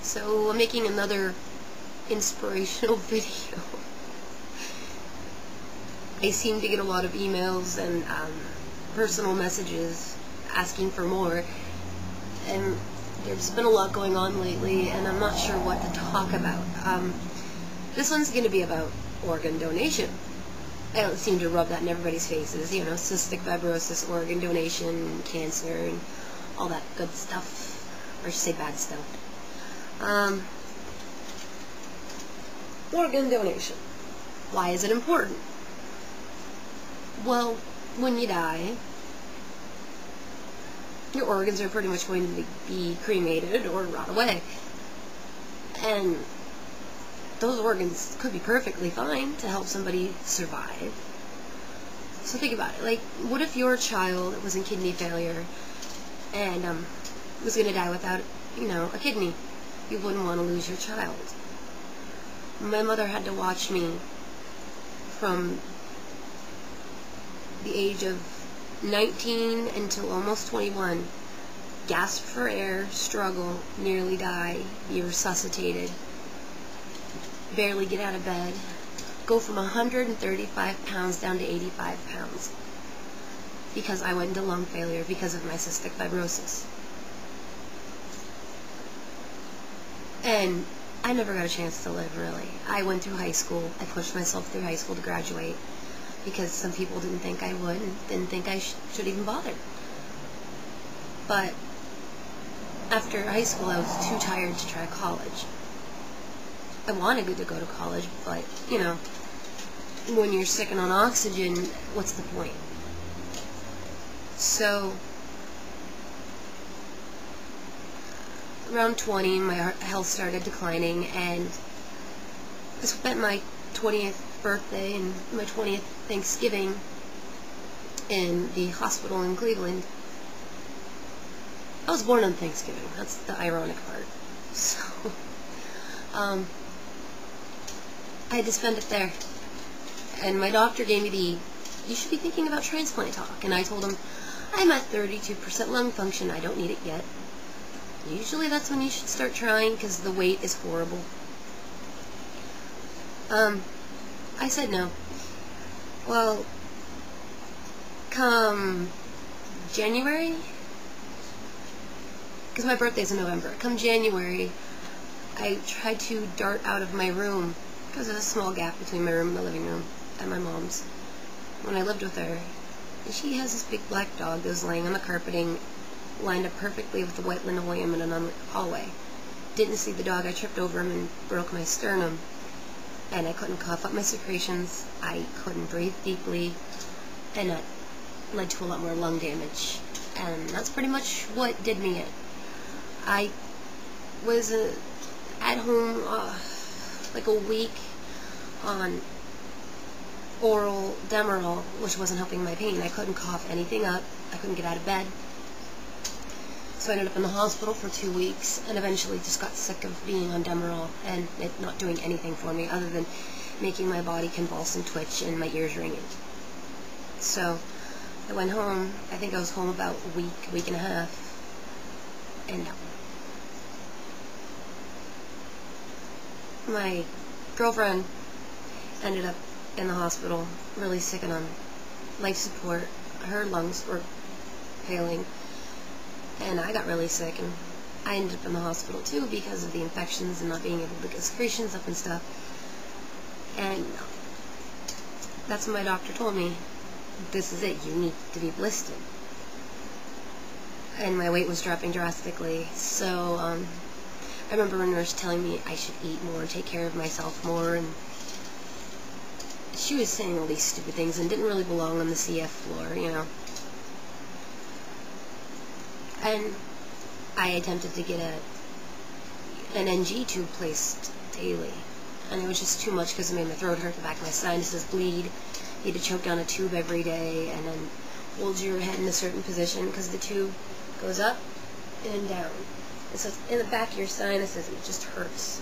So I'm making another inspirational video. I seem to get a lot of emails and personal messages asking for more, and there's been a lot going on lately, and I'm not sure what to talk about. This one's going to be about organ donation. I don't seem to rub that in everybody's faces, you know, cystic fibrosis, organ donation, cancer, and all that good stuff, or I should say bad stuff. Organ donation. Why is it important? Well, when you die, your organs are pretty much going to be cremated or rot away. And those organs could be perfectly fine to help somebody survive. So think about it. Like, what if your child was in kidney failure and was going to die without, you know, a kidney? You wouldn't want to lose your child. My mother had to watch me from the age of 19 until almost 21, gasp for air, struggle, nearly die, be resuscitated, barely get out of bed, go from 135 pounds down to 85 pounds because I went into lung failure because of my cystic fibrosis. And I never got a chance to live, really. I went through high school. I pushed myself through high school to graduate because some people didn't think I would and didn't think I should even bother. But after high school, I was too tired to try college. I wanted to go to college, but, you know, when you're sick and on oxygen, what's the point? So, around 20, my health started declining, and I spent my 20th birthday and my 20th Thanksgiving in the hospital in Cleveland. I was born on Thanksgiving. That's the ironic part. So, I had to spend it there. And my doctor gave me you should be thinking about transplant talk. And I told him, I'm at 32% lung function. I don't need it yet. Usually that's when you should start trying because the wait is horrible. I said no. Well, come January, because my birthday's in November, come January, I tried to dart out of my room, because there's a small gap between my room and the living room at my mom's, when I lived with her. And she has this big black dog that was laying on the carpeting, lined up perfectly with the white linoleum in a hallway. Didn't see the dog. I tripped over him and broke my sternum. And I couldn't cough up my secretions. I couldn't breathe deeply. And that led to a lot more lung damage. And that's pretty much what did me in. I was at home like a week on oral Demerol, which wasn't helping my pain. I couldn't cough anything up. I couldn't get out of bed. So I ended up in the hospital for 2 weeks and eventually just got sick of being on Demerol and it not doing anything for me other than making my body convulse and twitch and my ears ringing. So I went home. I think I was home about a week and a half. And my girlfriend ended up in the hospital really sick and on life support. Her lungs were failing. And I got really sick, and I ended up in the hospital too because of the infections and not being able to get secretions up and stuff. And that's when my doctor told me, this is it, you need to be blistered. And my weight was dropping drastically, so I remember a nurse telling me I should eat more and take care of myself more, and she was saying all these stupid things and didn't really belong on the CF floor, you know. And I attempted to get an NG tube placed daily, and it was just too much because it made my throat hurt, the back of my sinuses bleed. You had to choke down a tube every day and then hold your head in a certain position because the tube goes up and down. And so it's in the back of your sinuses, and it just hurts.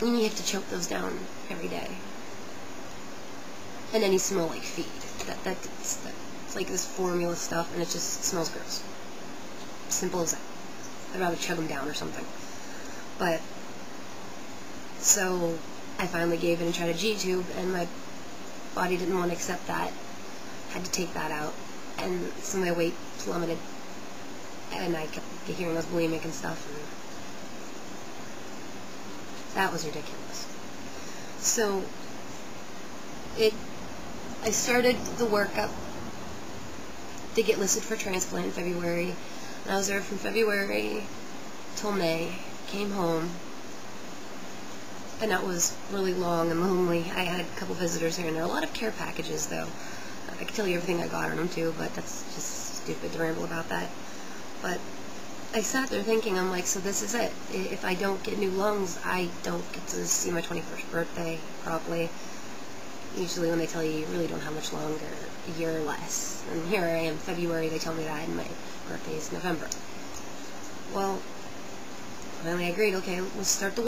And you have to choke those down every day. And then you smell like feed. It's like this formula stuff, and it just smells gross. Simple as that. I'd rather chug them down or something. But, so I finally gave in and tried a G-tube, and my body didn't want to accept that. Had to take that out, and so my weight plummeted, and I kept hearing I was bulimic and stuff, and that was ridiculous. So, I started the workup to get listed for transplant in February, and I was there from February till May, came home, and that was really long and lonely. I had a couple visitors here and there, a lot of care packages though. I could tell you everything I got on them too, but that's just stupid to ramble about that. But I sat there thinking, I'm like, so this is it. If I don't get new lungs, I don't get to see my 21st birthday properly. Usually when they tell you really don't have much longer, a year or less. And here I am, February, they tell me that, and my birthday is November. Well, finally I agreed, okay, let's start the